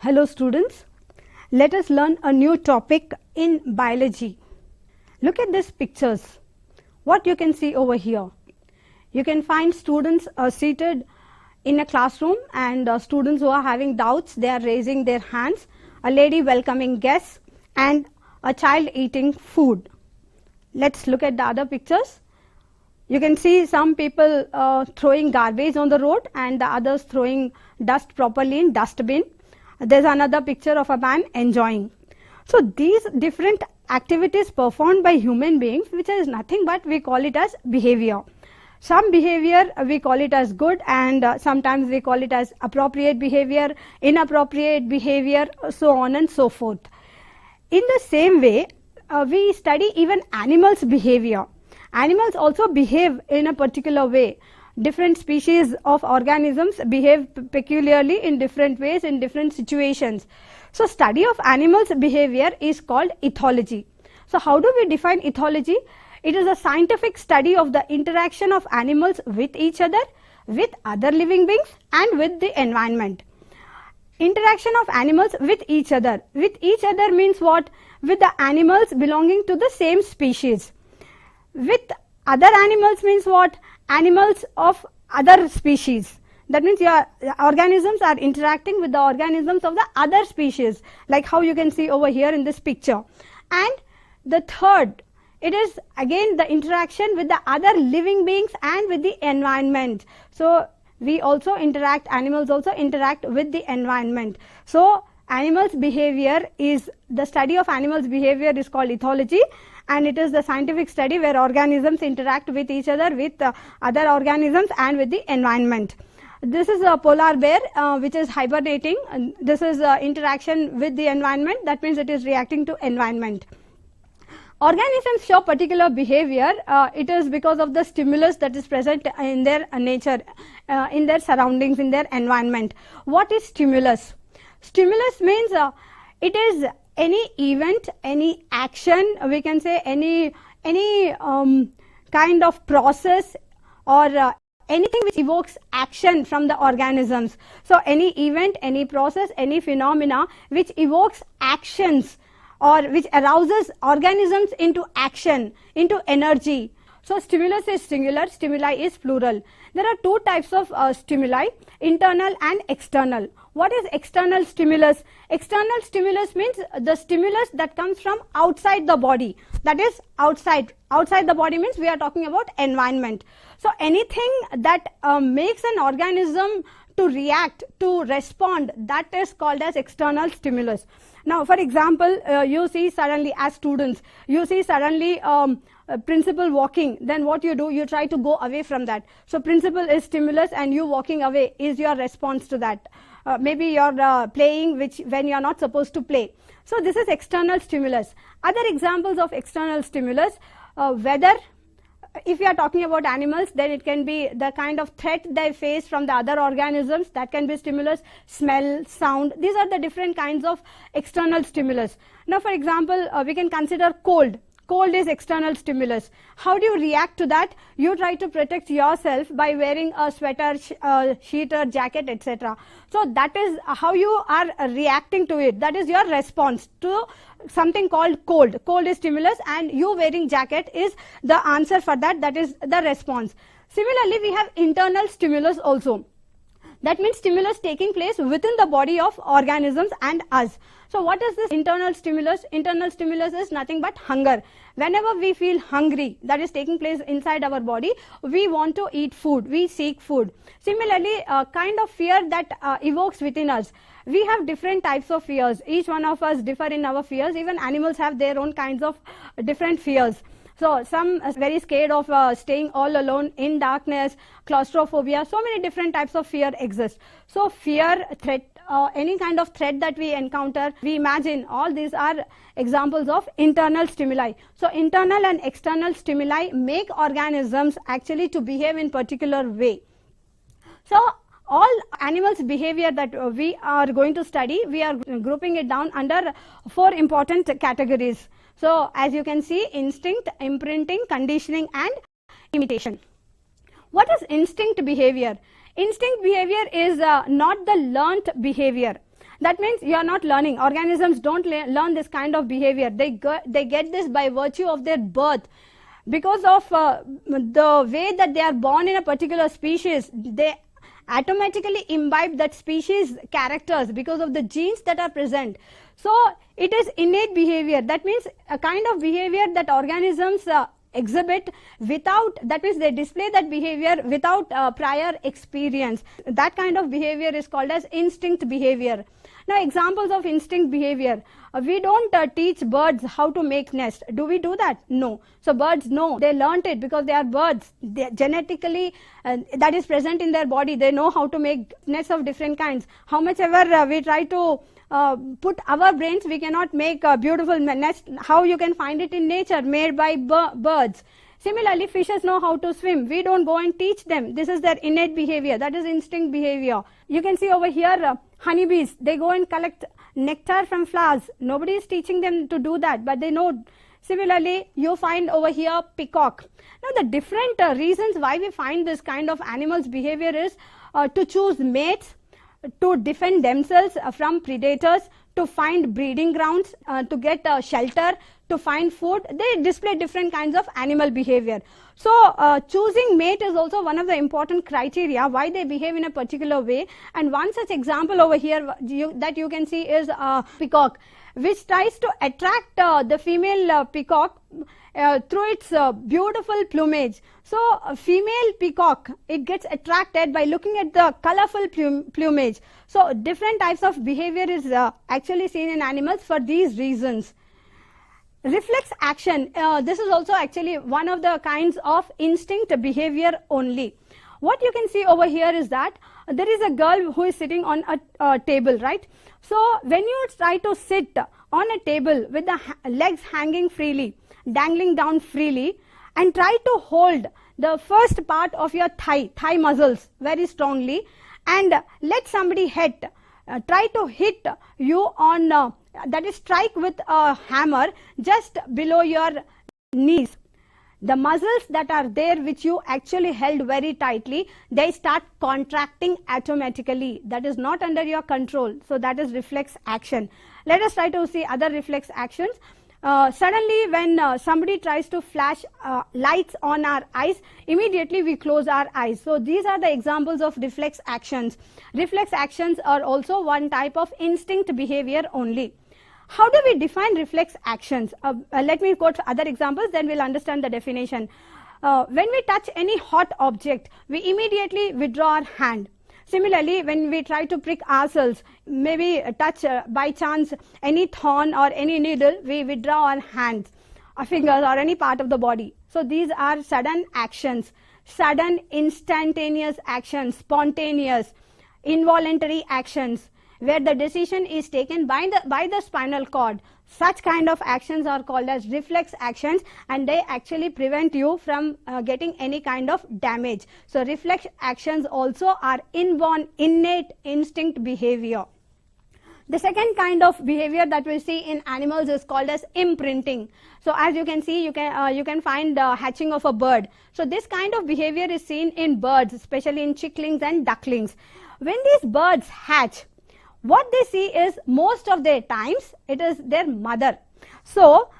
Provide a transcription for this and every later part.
Hello students, let us learn a new topic in biology. Look at these pictures. What you can see over here? You can find students seated in a classroom and students who are having doubts, they are raising their hands, a lady welcoming guests and a child eating food. Let's look at the other pictures. You can see some people throwing garbage on the road and the others throwing dust properly in dustbin. There's another picture of a man enjoying. So these different activities performed by human beings, which is nothing but we call it as behavior. Some behavior we call it as good and sometimes we call it as appropriate behavior, inappropriate behavior, so on and so forth. In the same way, we study even animals' behavior. Animals also behave in a particular way. Different species of organisms behave peculiarly in different ways in different situations. So study of animals' behavior is called ethology. So how do we define ethology? It is a scientific study of the interaction of animals with each other, with other living beings and with the environment. Interaction of animals with each other. With each other means what? With the animals belonging to the same species. With other animals means what? Animals of other species. That means your organisms are interacting with the organisms of the other species, like how you can see over here in this picture. And the third, it is again the interaction with the other living beings and with the environment. So we also interact, animals also interact with the environment. So animals' behavior is, the study of animals' behavior is called ethology, and it is the scientific study where organisms interact with each other, with other organisms and with the environment. This is a polar bear which is hibernating, and this is interaction with the environment, that means it is reacting to environment. Organisms show particular behavior, it is because of the stimulus that is present in their nature, in their surroundings, in their environment. What is stimulus? Stimulus means it is any event, any action, we can say any kind of process or anything which evokes action from the organisms. So any event, any process, any phenomena which evokes actions or which arouses organisms into action, into energy. So stimulus is singular, stimuli is plural. There are two types of stimuli, internal and external. What is external stimulus? External stimulus means the stimulus that comes from outside the body. That is outside. Outside the body means we are talking about environment. So anything that makes an organism to react, to respond, that is called as external stimulus. Now for example, you see suddenly as students, you see suddenly principal walking, then what you do, you try to go away from that. So principal is stimulus and you walking away is your response to that. Maybe you're playing when you're not supposed to play. So this is external stimulus. Other examples of external stimulus, weather. If you are talking about animals, then it can be the kind of threat they face from the other organisms, that can be stimulus. Smell, sound, these are the different kinds of external stimulus. Now for example, we can consider cold. Cold is external stimulus. How do you react to that? You try to protect yourself by wearing a sweater, sheet or jacket, etc. So that is how you are reacting to it. That is your response to something called cold. Cold is stimulus and you wearing jacket is the answer for that. That is the response. Similarly, we have internal stimulus also. That means stimulus taking place within the body of organisms and us. So what is this internal stimulus? Internal stimulus is nothing but hunger. Whenever we feel hungry, that is taking place inside our body, we want to eat food, we seek food. Similarly, a kind of fear that evokes within us. We have different types of fears. Each one of us differ in our fears. Even animals have their own kinds of different fears. So some are very scared of staying all alone in darkness, claustrophobia, so many different types of fear exist. So fear, threat, any kind of threat that we encounter, we imagine, all these are examples of internal stimuli. So internal and external stimuli make organisms actually to behave in particular way. So all animals' behavior that we are going to study, we are grouping it down under 4 important categories. So as you can see, instinct, imprinting, conditioning and imitation. What is instinct behavior? Instinct behavior is not the learnt behavior. That means you are not learning. Organisms don't learn this kind of behavior. They get this by virtue of their birth. Because of the way that they are born in a particular species, they automatically imbibe that species characters because of the genes that are present. So it is innate behavior. That means a kind of behavior that organisms exhibit without, that means they display that behavior without prior experience. That kind of behavior is called as instinct behavior. Now, examples of instinct behavior. We don't teach birds how to make nest. Do we do that? No. So birds know. They learnt it because they are birds. They genetically, that is present in their body. They know how to make nests of different kinds. How much ever we try to put our brains, we cannot make a beautiful nest. How you can find it in nature, made by birds. Similarly, fishes know how to swim. We don't go and teach them. This is their innate behavior. That is instinct behavior. You can see over here, honeybees, they go and collect nectar from flowers. Nobody is teaching them to do that, but they know. Similarly, you find over here peacock. Now, the different reasons why we find this kind of animals' behavior is to choose mates, to defend themselves from predators, to find breeding grounds, to get shelter, to find food. They display different kinds of animal behavior. So choosing mate is also one of the important criteria why they behave in a particular way. And one such example over here that you can see is peacock, which tries to attract the female peacock through its beautiful plumage. So a female peacock, it gets attracted by looking at the colorful plumage. So different types of behavior is actually seen in animals for these reasons. Reflex action, this is also actually one of the kinds of instinct behavior only. What you can see over here is that there is a girl who is sitting on a table, right? So when you try to sit on a table with the legs hanging freely, dangling down freely, and try to hold the first part of your thigh muscles very strongly, and let somebody try to hit you on that is strike with a hammer just below your knees. The muscles that are there which you actually held very tightly, they start contracting automatically. That is not under your control. So that is reflex action. Let us try to see other reflex actions. Suddenly when somebody tries to flash lights on our eyes, immediately we close our eyes. So these are the examples of reflex actions. Reflex actions are also one type of instinct behavior only. How do we define reflex actions? Let me quote other examples, then we'll understand the definition. When we touch any hot object, we immediately withdraw our hand. Similarly, when we try to prick ourselves, maybe touch by chance any thorn or any needle, we withdraw our hands, our fingers, or any part of the body. So these are sudden actions, sudden instantaneous actions, spontaneous, involuntary actions, where the decision is taken by the spinal cord. Such kind of actions are called as reflex actions, and they actually prevent you from getting any kind of damage. So reflex actions also are inborn, innate instinct behavior. The second kind of behavior that we see in animals is called as imprinting. So as you can see, you can find the hatching of a bird. So this kind of behavior is seen in birds, especially in chicklings and ducklings. When these birds hatch, what they see is most of their times it is their mother. So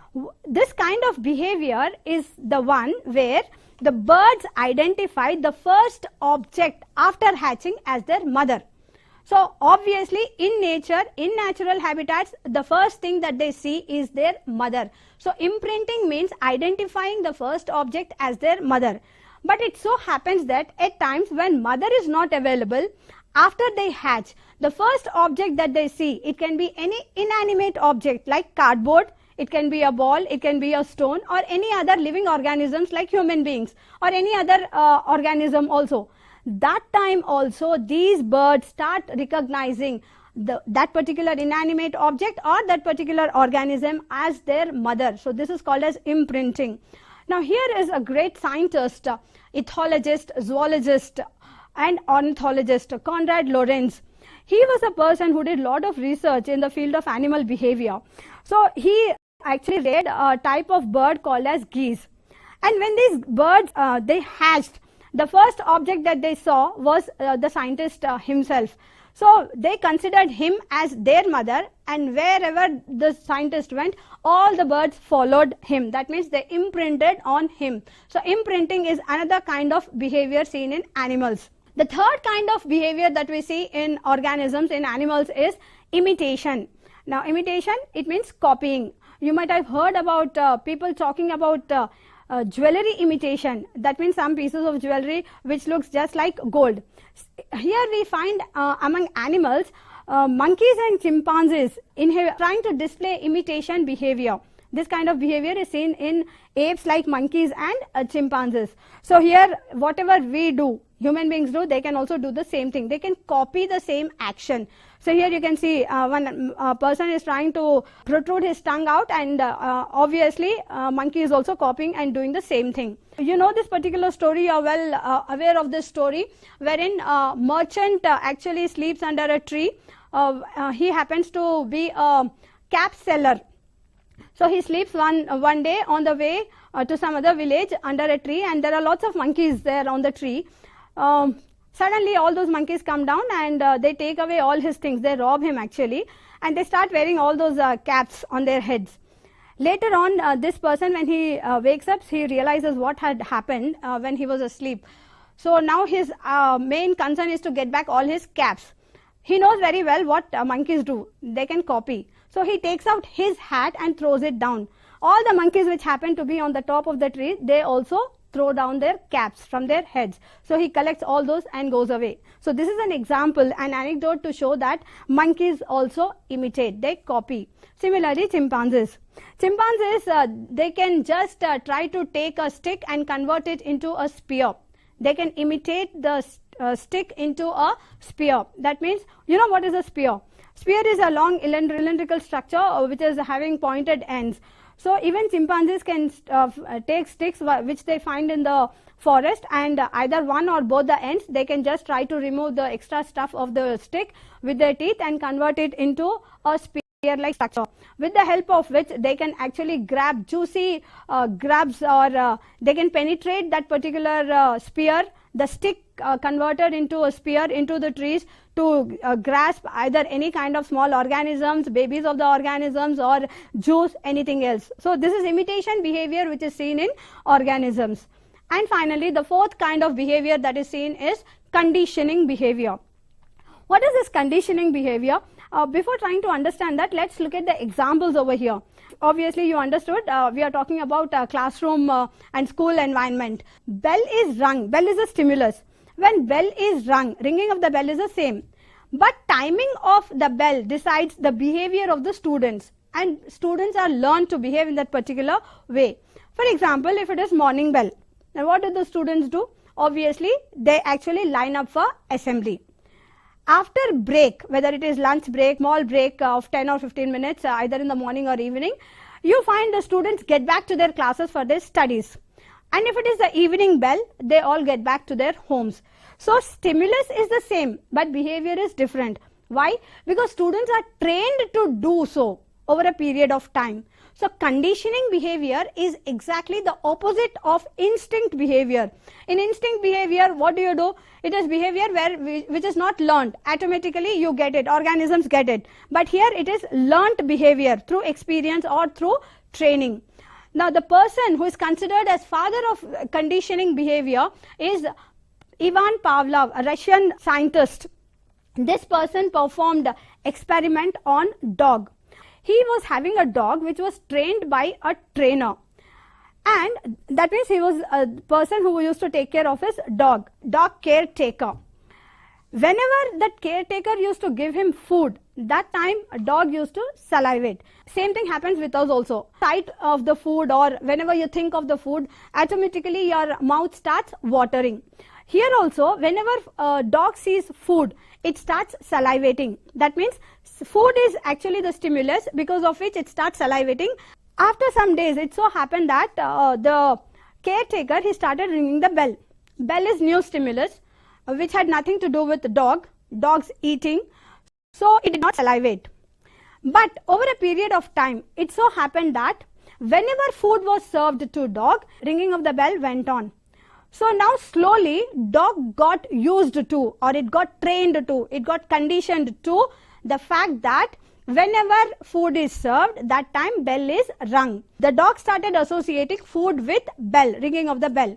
this kind of behavior is the one where the birds identify the first object after hatching as their mother. So obviously in nature, in natural habitats, the first thing that they see is their mother. So imprinting means identifying the first object as their mother. But it so happens that at times when mother is not available, after they hatch, the first object that they see, it can be any inanimate object like cardboard, it can be a ball, it can be a stone, or any other living organisms like human beings or any other organism also. That time also these birds start recognizing that particular inanimate object or that particular organism as their mother. So this is called as imprinting. Now here is a great scientist, ethologist, zoologist and ornithologist, Konrad Lorenz. He was a person who did a lot of research in the field of animal behavior. So he actually read a type of bird called as geese. And when these birds, they hatched, the first object that they saw was the scientist himself. So they considered him as their mother, and wherever the scientist went, all the birds followed him. That means they imprinted on him. So imprinting is another kind of behavior seen in animals. The third kind of behavior that we see in organisms, in animals, is imitation. Now imitation, it means copying. You might have heard about people talking about jewelry imitation. That means some pieces of jewelry which looks just like gold. Here we find among animals, monkeys and chimpanzees trying to display imitation behavior. This kind of behavior is seen in apes like monkeys and chimpanzees. So here whatever we do, human beings do, they can also do the same thing. They can copy the same action. So here you can see one person is trying to protrude his tongue out, and obviously monkey is also copying and doing the same thing. You know this particular story, you are well aware of this story, wherein merchant actually sleeps under a tree. He happens to be a cap seller. So he sleeps one day on the way to some other village under a tree, and there are lots of monkeys there on the tree. Suddenly all those monkeys come down and they take away all his things. They rob him actually, and they start wearing all those caps on their heads. Later on, this person, when he wakes up, he realizes what had happened when he was asleep. So now his main concern is to get back all his caps. He knows very well what monkeys do. They can copy. So he takes out his hat and throws it down. All the monkeys which happen to be on the top of the tree, they also throw down their caps from their heads. So he collects all those and goes away. So this is an example, an anecdote to show that monkeys also imitate, they copy. Similarly, chimpanzees. Chimpanzees, they can just try to take a stick and convert it into a spear. They can imitate the stick into a spear. That means, you know what is a spear? Spear is a long cylindrical structure which is having pointed ends. So even chimpanzees can take sticks which they find in the forest, and either one or both the ends, they can just try to remove the extra stuff of the stick with their teeth and convert it into a spear-like structure, with the help of which they can actually grab juicy grubs, or they can penetrate that particular spear, the stick converted into a spear, into the trees, to grasp either any kind of small organisms, babies of the organisms, or juice, anything else. So this is imitation behavior which is seen in organisms. And finally, the fourth kind of behavior that is seen is conditioning behavior. What is this conditioning behavior? Before trying to understand that, let's look at the examples over here. Obviously you understood, we are talking about classroom and school environment. Bell is rung. Bell is a stimulus. When bell is rung, ringing of the bell is the same, but timing of the bell decides the behavior of the students, and students are learned to behave in that particular way. For example, if it is morning bell, then what do the students do? Obviously they actually line up for assembly. After break, whether it is lunch break, small break of 10 or 15 minutes, either in the morning or evening, you find the students get back to their classes for their studies. And if it is the evening bell, they all get back to their homes. So stimulus is the same, but behavior is different. Why? Because students are trained to do so over a period of time. So conditioning behavior is exactly the opposite of instinct behavior. In instinct behavior, what do? It is behavior which is not learned. Automatically you get it, organisms get it. But here it is learnt behavior through experience or through training. Now the person who is considered as father of conditioning behavior is Ivan Pavlov, a Russian scientist. This person performed experiment on dog. He was having a dog which was trained by a trainer, and that means he was a person who used to take care of his dog caretaker. Whenever that caretaker used to give him food, that time a dog used to salivate. Same thing happens with us also. Sight of the food, or whenever you think of the food, automatically your mouth starts watering. Here also, whenever a dog sees food, it starts salivating. That means food is actually the stimulus because of which it starts salivating. After some days, it so happened that the caretaker, he started ringing the bell. Bell is new stimulus which had nothing to do with the dog's eating, so it did not salivate. But over a period of time, it so happened that whenever food was served to dog, ringing of the bell went on. So now slowly dog got used to, or it got trained to, it got conditioned to the fact that whenever food is served, that time bell is rung. The dog started associating food with bell, ringing of the bell.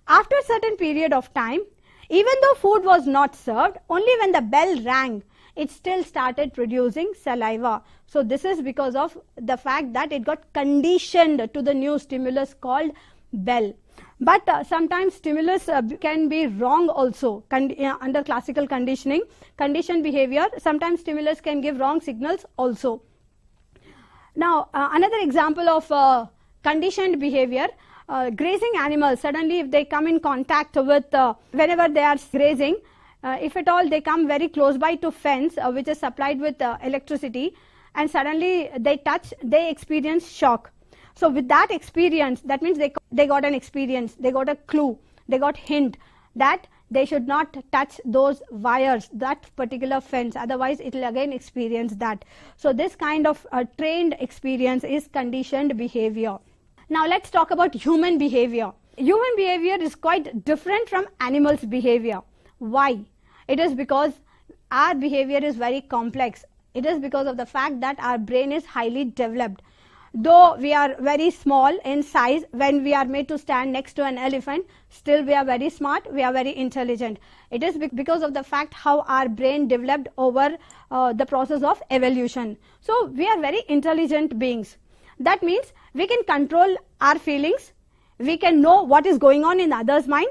After a certain period of time, even though food was not served, only when the bell rang, it still started producing saliva. So this is because of the fact that it got conditioned to the new stimulus called bell. But sometimes stimulus can be wrong also under classical conditioning, conditioned behavior. Sometimes stimulus can give wrong signals also. Now another example of conditioned behavior, grazing animals, suddenly if they come in contact with, whenever they are grazing, if at all they come very close by to fence which is supplied with electricity, and suddenly they touch, they experience shock. So with that experience, that means they got an experience, they got a clue, they got hint that they should not touch those wires, that particular fence, otherwise it will again experience that. So this kind of trained experience is conditioned behavior. Now let's talk about human behavior. Human behavior is quite different from animals' behavior. Why? It is because our behavior is very complex. It is because of the fact that our brain is highly developed. Though we are very small in size, when we are made to stand next to an elephant, still we are very smart, we are very intelligent. It is because of the fact how our brain developed over the process of evolution. So we are very intelligent beings. That means we can control our feelings, we can know what is going on in others' mind,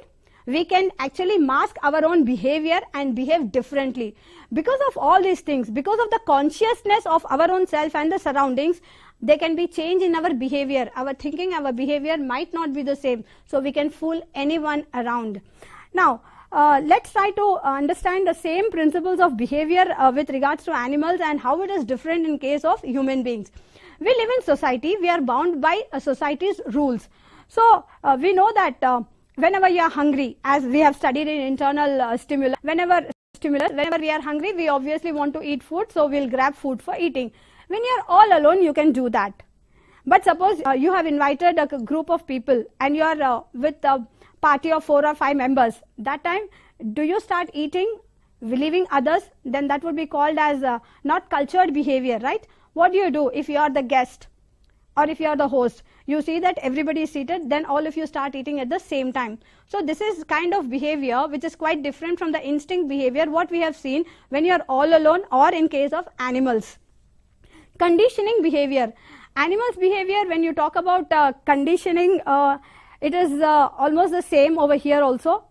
we can actually mask our own behavior and behave differently. Because of all these things, because of the consciousness of our own self and the surroundings, there can be change in our behavior. Our thinking, our behavior might not be the same. So we can fool anyone around. Now, let's try to understand the same principles of behavior with regards to animals and how it is different in case of human beings. We live in society, we are bound by society's rules. So we know that whenever you are hungry, as we have studied in internal stimulus, whenever we are hungry, we obviously want to eat food, so we'll grab food for eating. When you are all alone, you can do that. But suppose you have invited a group of people and you are with a party of 4 or 5 members. That time, do you start eating, leaving others? Then that would be called as not cultured behavior, right? What do you do if you are the guest or if you are the host? You see that everybody is seated, then all of you start eating at the same time. So this is kind of behavior which is quite different from the instinct behavior what we have seen when you are all alone or in case of animals. Conditioning behavior. Animals' behavior, when you talk about conditioning, it is almost the same over here also.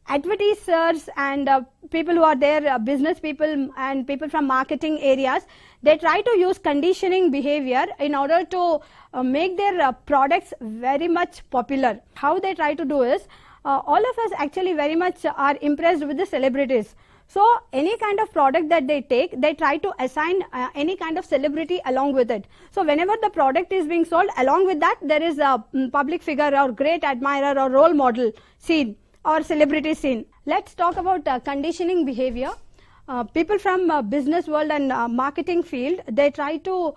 Advertisers and people who are there, business people and people from marketing areas, they try to use conditioning behavior in order to make their products very much popular. How they try to do is, all of us actually very much are impressed with the celebrities. So any kind of product that they take, they try to assign any kind of celebrity along with it. So whenever the product is being sold, along with that there is a public figure or great admirer or role model seen or celebrity seen. Let's talk about conditioning behavior. People from business world and marketing field, they try to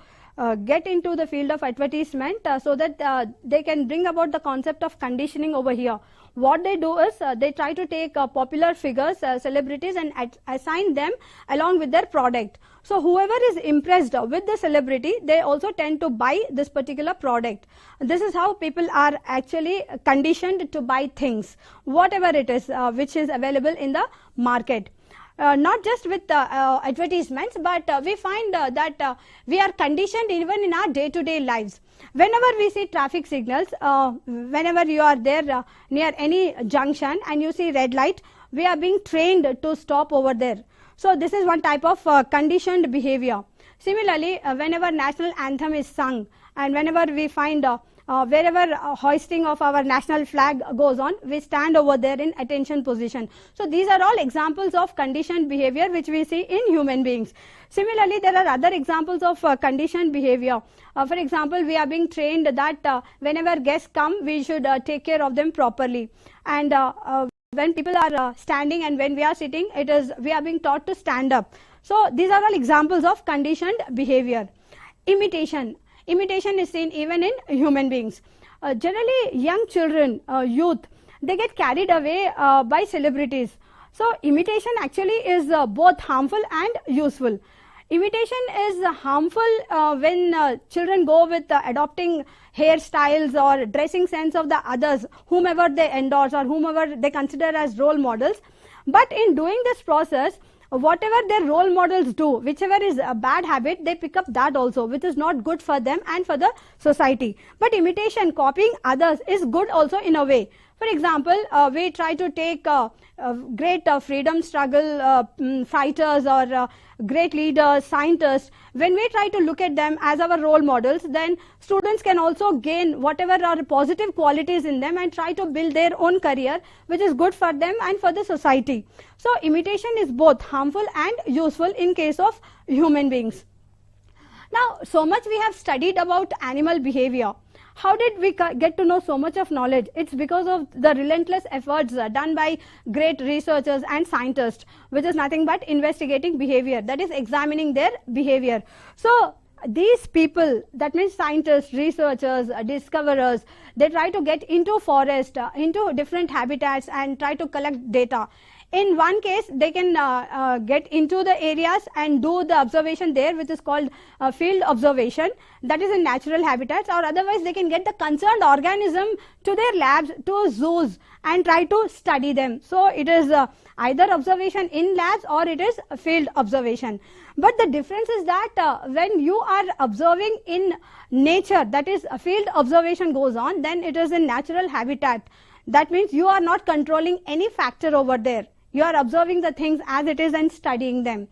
get into the field of advertisement so that they can bring about the concept of conditioning over here. What they do is they try to take popular figures, celebrities, and assign them along with their product. So whoever is impressed with the celebrity, they also tend to buy this particular product. This is how people are actually conditioned to buy things, whatever it is which is available in the market. Not just with advertisements, but we find that we are conditioned even in our day-to-day lives. Whenever we see traffic signals, whenever you are there near any junction and you see red light, we are being trained to stop over there. So this is one type of conditioned behavior. Similarly, whenever national anthem is sung and whenever we find wherever hoisting of our national flag goes on, we stand over there in attention position. So these are all examples of conditioned behavior which we see in human beings. Similarly, there are other examples of conditioned behavior. For example, we are being trained that whenever guests come, we should take care of them properly. And when people are standing and when we are sitting, we are being taught to stand up. So these are all examples of conditioned behavior. Imitation. Imitation is seen even in human beings. Generally, young children, youth, they get carried away by celebrities. So imitation actually is both harmful and useful. Imitation is harmful when children go with adopting hairstyles or dressing sense of the others, whomever they endorse or whomever they consider as role models. But in doing this process, whatever their role models do, whichever is a bad habit, they pick up that also, which is not good for them and for the society. But imitation, copying others, is good also in a way. For example, we try to take great freedom struggle fighters or great leaders, scientists. When we try to look at them as our role models, then students can also gain whatever are positive qualities in them and try to build their own career, which is good for them and for the society. So imitation is both harmful and useful in case of human beings. Now, so much we have studied about animal behavior. How did we get to know so much of knowledge? It's because of the relentless efforts done by great researchers and scientists, which is nothing but investigating behavior, that is examining their behavior. So these people, that means scientists, researchers, discoverers, they try to get into forest, into different habitats and try to collect data. In one case, they can get into the areas and do the observation there, which is called field observation, that is in natural habitats, or otherwise they can get the concerned organism to their labs, to zoos, and try to study them. So it is either observation in labs or it is field observation. But the difference is that when you are observing in nature, that is field observation goes on, then it is in natural habitat. That means you are not controlling any factor over there. You are observing the things as it is and studying them.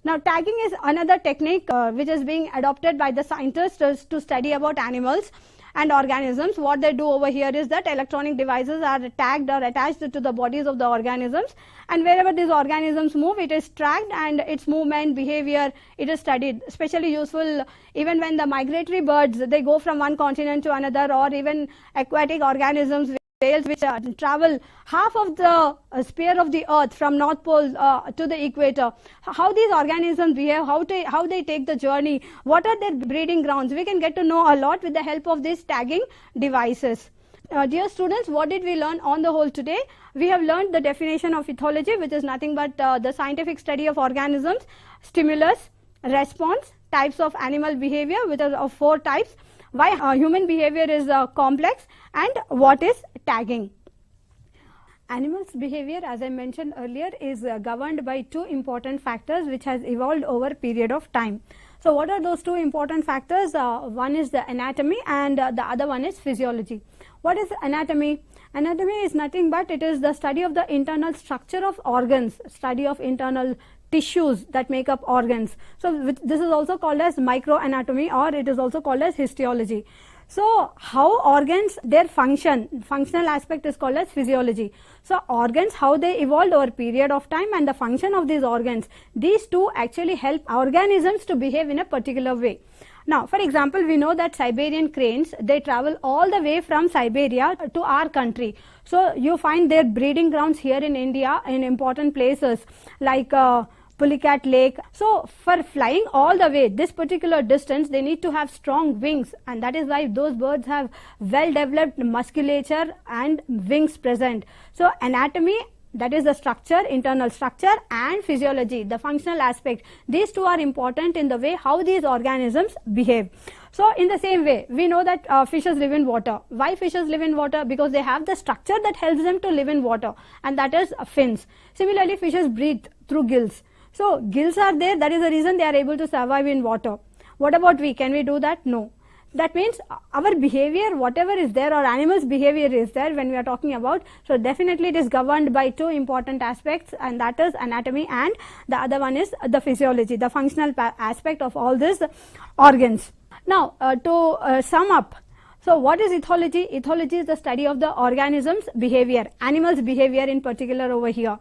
Now, tagging is another technique which is being adopted by the scientists to study about animals and organisms. What they do over here is that electronic devices are tagged or attached to the bodies of the organisms, and wherever these organisms move, it is tracked and its movement, behavior, it is studied. Especially useful even when the migratory birds, they go from one continent to another, or even aquatic organisms, whales which travel half of the sphere of the earth from North Pole to the equator. How these organisms behave, how they take the journey, what are their breeding grounds, we can get to know a lot with the help of these tagging devices. Dear students, what did we learn on the whole today? We have learned the definition of ethology, which is nothing but the scientific study of organisms, stimulus, response, types of animal behavior, which are of 4 types, why human behavior is complex, and what is tagging. Animals' behavior, as I mentioned earlier, is governed by 2 important factors which has evolved over a period of time. So what are those 2 important factors? One is the anatomy and the other one is physiology. What is anatomy? Anatomy is nothing but it is the study of the internal structure of organs, study of internal tissues that make up organs. So this is also called as microanatomy, or it is also called as histology. So how organs, their functional aspect is called as physiology. So organs, how they evolved over a period of time, and the function of these organs, these 2 actually help organisms to behave in a particular way. Now, for example, we know that Siberian cranes, they travel all the way from Siberia to our country. So you find their breeding grounds here in India in important places like Pulicat Lake. So for flying all the way this particular distance, they need to have strong wings, and that is why those birds have well developed musculature and wings present. So anatomy, that is the structure, internal structure, and physiology, the functional aspect, these 2 are important in the way how these organisms behave. So in the same way, we know that fishes live in water. Why fishes live in water? Because they have the structure that helps them to live in water, and that is fins. Similarly, fishes breathe through gills. So gills are there, that is the reason they are able to survive in water. What about we? Can we do that? No. That means our behavior, whatever is there, or animals' behavior is there when we are talking about. So definitely it is governed by 2 important aspects, and that is anatomy, and the other one is the physiology, the functional aspect of all these organs. Now to sum up, so what is ethology? Ethology is the study of the organism's behavior, animals' behavior in particular over here.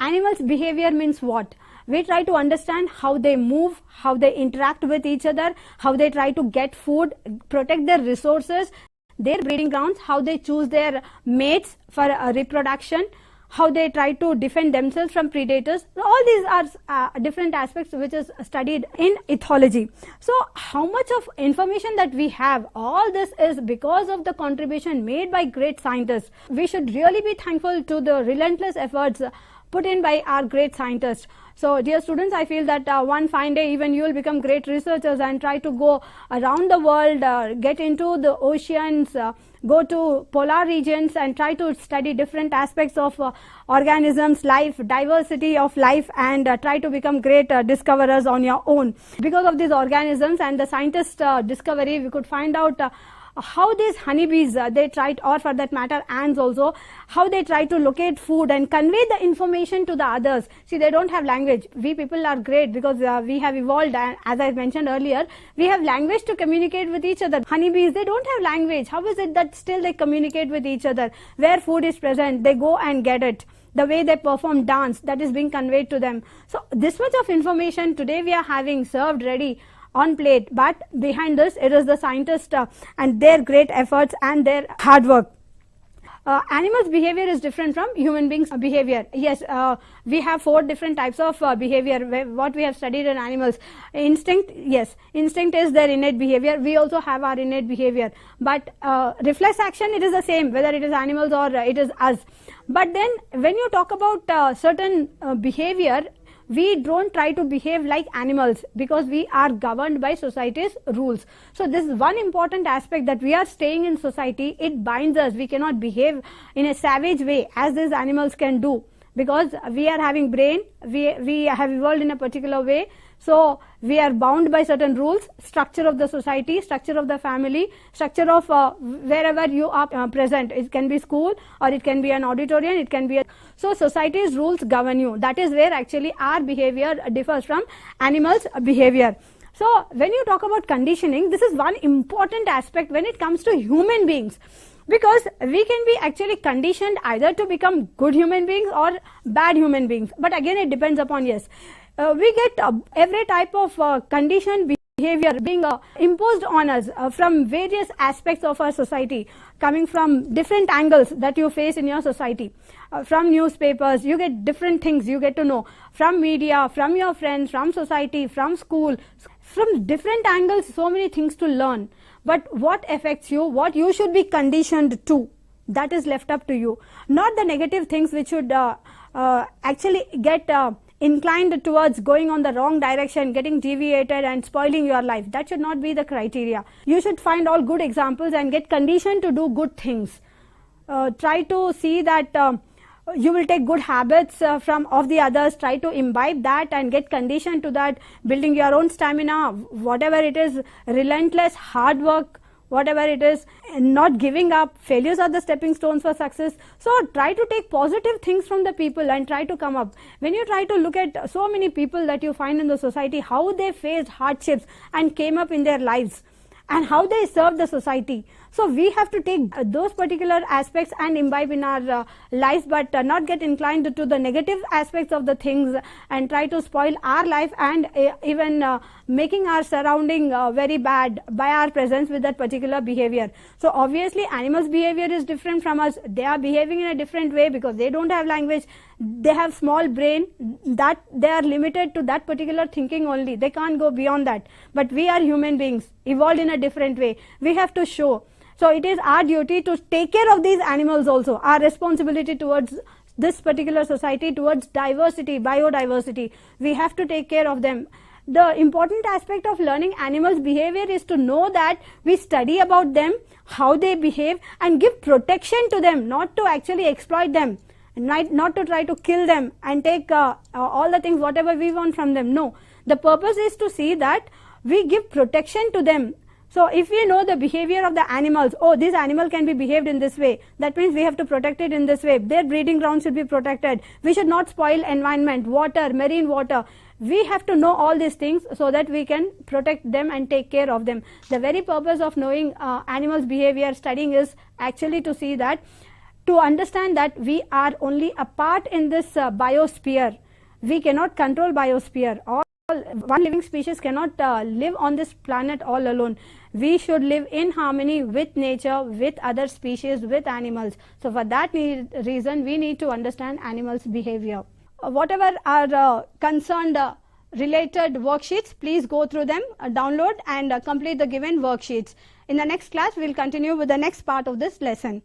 Animals' behavior means what? We try to understand how they move, how they interact with each other, how they try to get food, protect their resources, their breeding grounds, how they choose their mates for reproduction, how they try to defend themselves from predators. All these are different aspects which is studied in ethology. So how much of information that we have, all this is because of the contribution made by great scientists. We should really be thankful to the relentless efforts put in by our great scientists. So dear students, I feel that one fine day even you will become great researchers and try to go around the world, get into the oceans, go to polar regions and try to study different aspects of organisms, life, diversity of life, and try to become great discoverers on your own. Because of these organisms and the scientist discovery, we could find out how these honeybees they try to, or for that matter ants also, how they try to locate food and convey the information to the others. See, they don't have language. We people are great because we have evolved, and as I mentioned earlier, we have language to communicate with each other. Honeybees, they don't have language. How is it that still they communicate with each other? Where food is present, they go and get it. The way they perform dance, that is being conveyed to them. So this much of information today we are having served ready on plate, but behind this it is the scientists and their great efforts and their hard work. Animals' behavior is different from human beings' behavior. Yes, we have 4 different types of behavior what we have studied in animals. Instinct, yes, instinct is their innate behavior. We also have our innate behavior, but reflex action, it is the same whether it is animals or it is us. But then when you talk about certain behavior, we don't try to behave like animals because we are governed by society's rules. So this is one important aspect, that we are staying in society. It binds us. We cannot behave in a savage way as these animals can do, because we are having brain, we have evolved in a particular way. So we are bound by certain rules, structure of the society, structure of the family, structure of wherever you are present. It can be school or it can be an auditorium, it can be so society's rules govern you. That is where actually our behavior differs from animals' behavior. So when you talk about conditioning, this is one important aspect when it comes to human beings, because we can be actually conditioned either to become good human beings or bad human beings. But again, it depends upon, yes, we get every type of conditioned behavior being imposed on us from various aspects of our society, coming from different angles that you face in your society. From newspapers, you get different things you get to know, from media, from your friends, from society, from school, from different angles, so many things to learn. But what affects you, what you should be conditioned to, that is left up to you. Not the negative things which should actually get inclined towards going on the wrong direction, getting deviated and spoiling your life. That should not be the criteria. You should find all good examples and get conditioned to do good things. Try to see that you will take good habits from of the others. Try to imbibe that and get conditioned to that, building your own stamina, whatever it is, relentless hard work, whatever it is, not giving up. Failures are the stepping stones for success. So try to take positive things from the people and try to come up. When you try to look at so many people that you find in the society, how they faced hardships and came up in their lives, and how they serve the society. So we have to take those particular aspects and imbibe in our lives, but not get inclined to the negative aspects of the things and try to spoil our life and even making our surrounding very bad by our presence with that particular behavior. So obviously animals' behavior is different from us. They are behaving in a different way because they don't have language. They have small brain, that they are limited to that particular thinking only. They can't go beyond that. But we are human beings, evolved in a different way. We have to show. So it is our duty to take care of these animals also, our responsibility towards this particular society, towards diversity, biodiversity. We have to take care of them. The important aspect of learning animals' behavior is to know that we study about them, how they behave, and give protection to them, not to actually exploit them, not to try to kill them and take all the things, whatever we want from them. No, the purpose is to see that we give protection to them. So if we know the behavior of the animals, oh, this animal can be behaved in this way, that means we have to protect it in this way. Their breeding ground should be protected. We should not spoil environment, water, marine water. We have to know all these things so that we can protect them and take care of them. The very purpose of knowing animals' behavior, studying, is actually to see that, to understand that we are only a part in this biosphere. We cannot control biosphere. One living species cannot live on this planet all alone. we should live in harmony with nature, with other species, with animals. So for that reason we need to understand animals' behavior. Whatever are concerned related worksheets, please go through them, download and complete the given worksheets. In the next class we will continue with the next part of this lesson.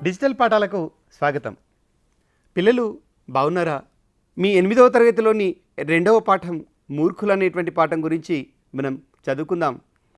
Digital పాఠాలకు స్వాగతం. పిల్లలు బాగున్నారా? మీ 8వ తరగతిలోని 2వ పాఠం మూర్ఖులు అనేటువంటి పాఠం గురించి మనం చదువుకుందాం.